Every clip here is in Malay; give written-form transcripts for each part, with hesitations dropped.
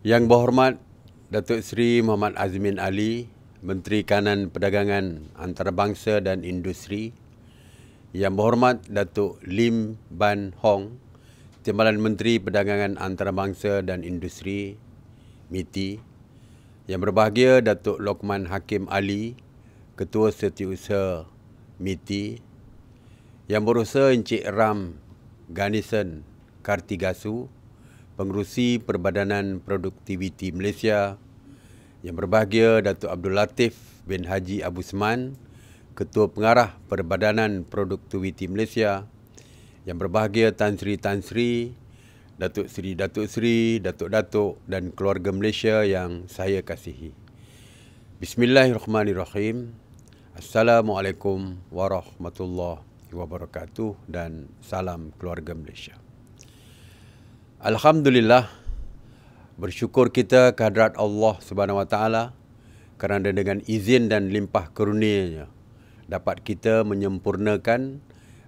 Yang berhormat Datuk Seri Muhammad Azmin Ali, Menteri Kanan Perdagangan Antarabangsa dan Industri. Yang berhormat Datuk Lim Ban Hong, Timbalan Menteri Perdagangan Antarabangsa dan Industri, MITI. Yang berbahagia Datuk Lokman Hakim Ali, Ketua Setiausaha MITI. Yang berusaha Encik Ram Ganison Kartigasu, Pengerusi Perbadanan Produktiviti Malaysia. Yang berbahagia Datuk Abdul Latif bin Haji Abu Sman, Ketua Pengarah Perbadanan Produktiviti Malaysia. Yang berbahagia Tan Sri, Datuk Sri, Datuk dan keluarga Malaysia yang saya kasihi. Bismillahirrahmanirrahim. Assalamualaikum warahmatullahi wabarakatuh dan salam keluarga Malaysia. Alhamdulillah, bersyukur kita kehadrat Allah Subhanahu Wa Taala kerana dengan izin dan limpah kurnia-Nya dapat kita menyempurnakan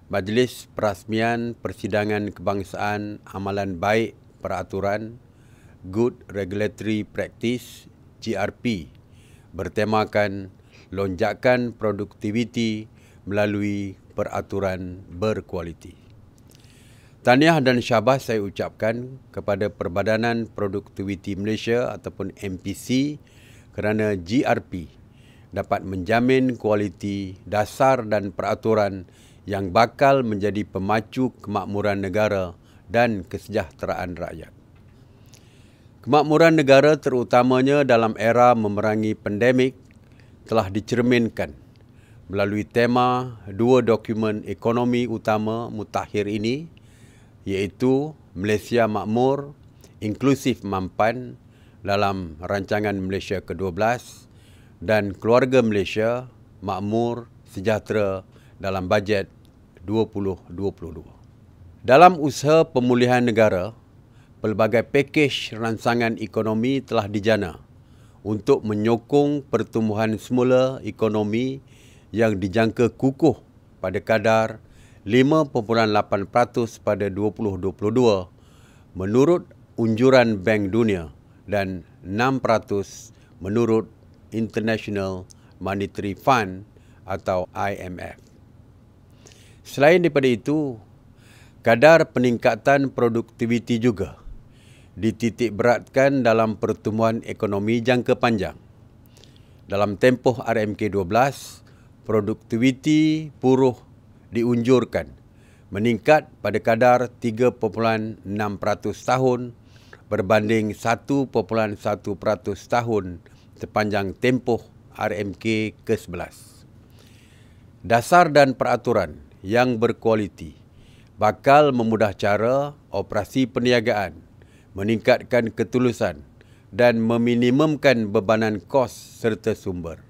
Majlis Perasmian Persidangan Kebangsaan Amalan Baik Peraturan Good Regulatory Practice GRP bertemakan lonjakan produktiviti melalui peraturan berkualiti. Tahniah dan syabas saya ucapkan kepada Perbadanan Produktiviti Malaysia ataupun MPC kerana GRP dapat menjamin kualiti dasar dan peraturan yang bakal menjadi pemacu kemakmuran negara dan kesejahteraan rakyat. Kemakmuran negara terutamanya dalam era memerangi pandemik telah dicerminkan melalui tema dua dokumen ekonomi utama mutakhir ini, iaitu Malaysia Makmur, Inklusif Mampan dalam Rancangan Malaysia ke-12 dan Keluarga Malaysia Makmur Sejahtera dalam Bajet 2022. Dalam usaha pemulihan negara, pelbagai pakej rancangan ekonomi telah dijana untuk menyokong pertumbuhan semula ekonomi yang dijangka kukuh pada kadar 5.8% pada 2022 menurut unjuran Bank Dunia dan 6% menurut International Monetary Fund atau IMF. Selain daripada itu, kadar peningkatan produktiviti juga dititikberatkan dalam pertumbuhan ekonomi jangka panjang. Dalam tempoh RMK12, produktiviti buruh diunjurkan meningkat pada kadar 3.6% tahun berbanding 1.1% tahun sepanjang tempoh RMK ke-11. Dasar dan peraturan yang berkualiti bakal memudah cara operasi perniagaan, meningkatkan ketulusan dan meminimumkan bebanan kos serta sumber.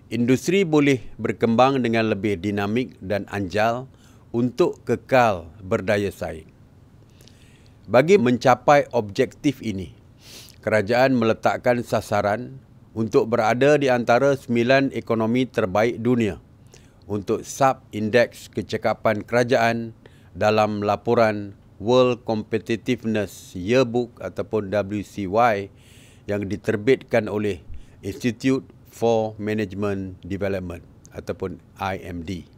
Industri boleh berkembang dengan lebih dinamik dan anjal untuk kekal berdaya saing. Bagi mencapai objektif ini, kerajaan meletakkan sasaran untuk berada di antara 9 ekonomi terbaik dunia untuk sub-indeks kecekapan kerajaan dalam laporan World Competitiveness Yearbook ataupun WCY yang diterbitkan oleh Institute for Management Development ataupun IMD.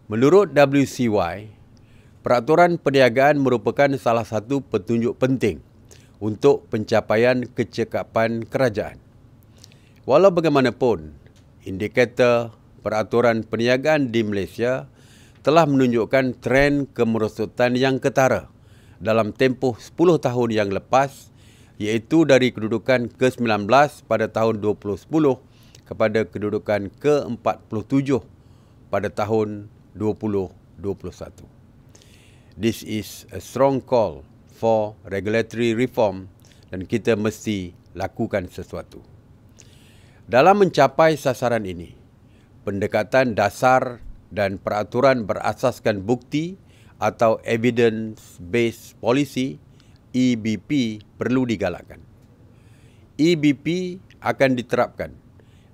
Menurut WCY, peraturan perniagaan merupakan salah satu petunjuk penting untuk pencapaian kecekapan kerajaan. Walau bagaimanapun, indikator peraturan perniagaan di Malaysia telah menunjukkan tren kemerosotan yang ketara dalam tempoh 10 tahun yang lepas, iaitu dari kedudukan ke-19 pada tahun 2010 kepada kedudukan ke-47 pada tahun 2021. This is a strong call for regulatory reform dan kita mesti lakukan sesuatu. Dalam mencapai sasaran ini, pendekatan dasar dan peraturan berasaskan bukti atau evidence-based policy EBP perlu digalakkan. EBP akan diterapkan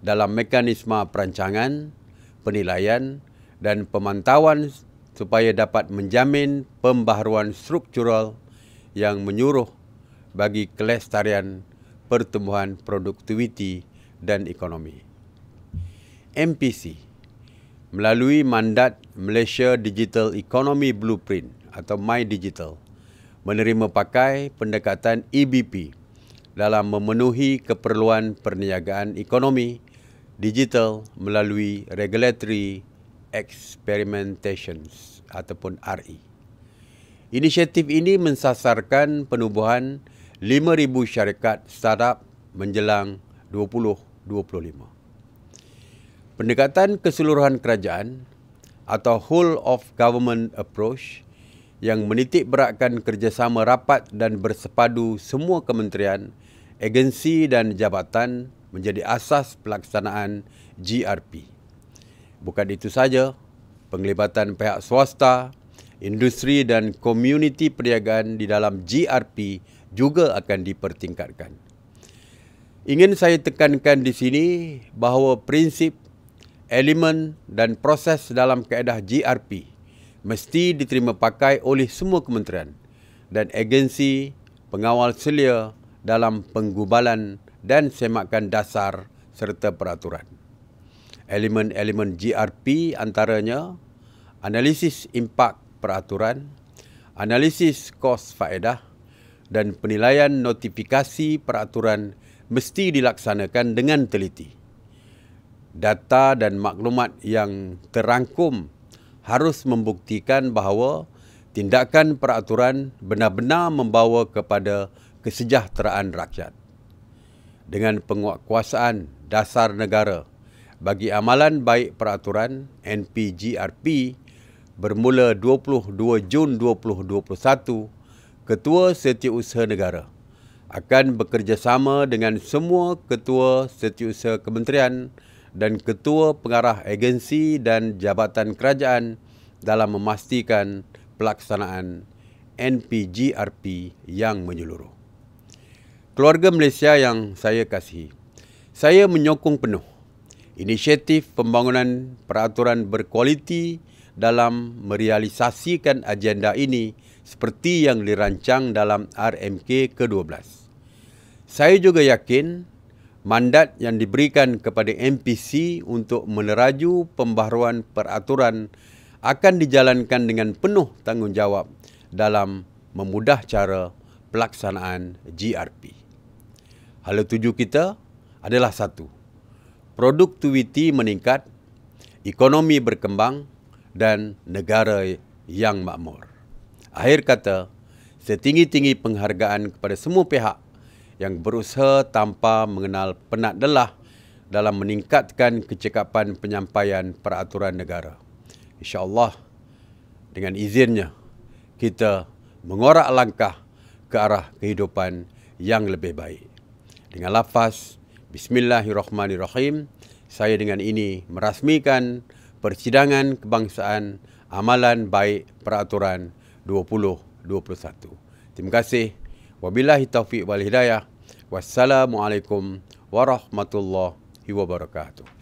dalam mekanisme perancangan, penilaian dan pemantauan supaya dapat menjamin pembaharuan struktural yang menyuruh bagi kelestarian pertumbuhan produktiviti dan ekonomi. MPC melalui mandat Malaysia Digital Economy Blueprint atau MyDigital menerima pakai pendekatan EBP dalam memenuhi keperluan perniagaan ekonomi digital melalui regulatory experimentations ataupun RE. Inisiatif ini mensasarkan penubuhan 5,000 syarikat startup menjelang 2025. Pendekatan keseluruhan kerajaan atau whole of government approach yang menitik beratkan kerjasama rapat dan bersepadu semua kementerian, agensi dan jabatan menjadi asas pelaksanaan GRP. Bukan itu saja, penglibatan pihak swasta, industri dan komuniti perniagaan di dalam GRP juga akan dipertingkatkan. Ingin saya tekankan di sini bahawa prinsip, elemen dan proses dalam kaedah GRP mesti diterima pakai oleh semua kementerian dan agensi pengawal selia dalam penggubalan dan semakan dasar serta peraturan. Elemen-elemen GRP antaranya analisis impak peraturan, analisis kos faedah dan penilaian notifikasi peraturan mesti dilaksanakan dengan teliti. Data dan maklumat yang terangkum harus membuktikan bahawa tindakan peraturan benar-benar membawa kepada kesejahteraan rakyat. Dengan penguatkuasaan dasar negara bagi amalan baik peraturan NPGRP bermula 22 Jun 2021, Ketua Setiausaha Negara akan bekerjasama dengan semua Ketua Setiausaha Kementerian dan Ketua Pengarah Agensi dan Jabatan Kerajaan dalam memastikan pelaksanaan NPGRP yang menyeluruh. Keluarga Malaysia yang saya kasihi, saya menyokong penuh inisiatif pembangunan peraturan berkualiti dalam merealisasikan agenda ini seperti yang dirancang dalam RMK ke-12. Saya juga yakin mandat yang diberikan kepada MPC untuk meneraju pembaharuan peraturan akan dijalankan dengan penuh tanggungjawab dalam memudah cara pelaksanaan GRP. Hala tuju kita adalah satu, produktiviti meningkat, ekonomi berkembang dan negara yang makmur. Akhir kata, setinggi-tinggi penghargaan kepada semua pihak yang berusaha tanpa mengenal penat lelah dalam meningkatkan kecekapan penyampaian peraturan negara. InsyaAllah, dengan izinnya, kita mengorak langkah ke arah kehidupan yang lebih baik. Dengan lafaz Bismillahirrahmanirrahim, saya dengan ini merasmikan Persidangan Kebangsaan Amalan Baik Peraturan 2021. Terima kasih. Wabillahi taufiq wal hidayah. Wassalamualaikum warahmatullahi wabarakatuh.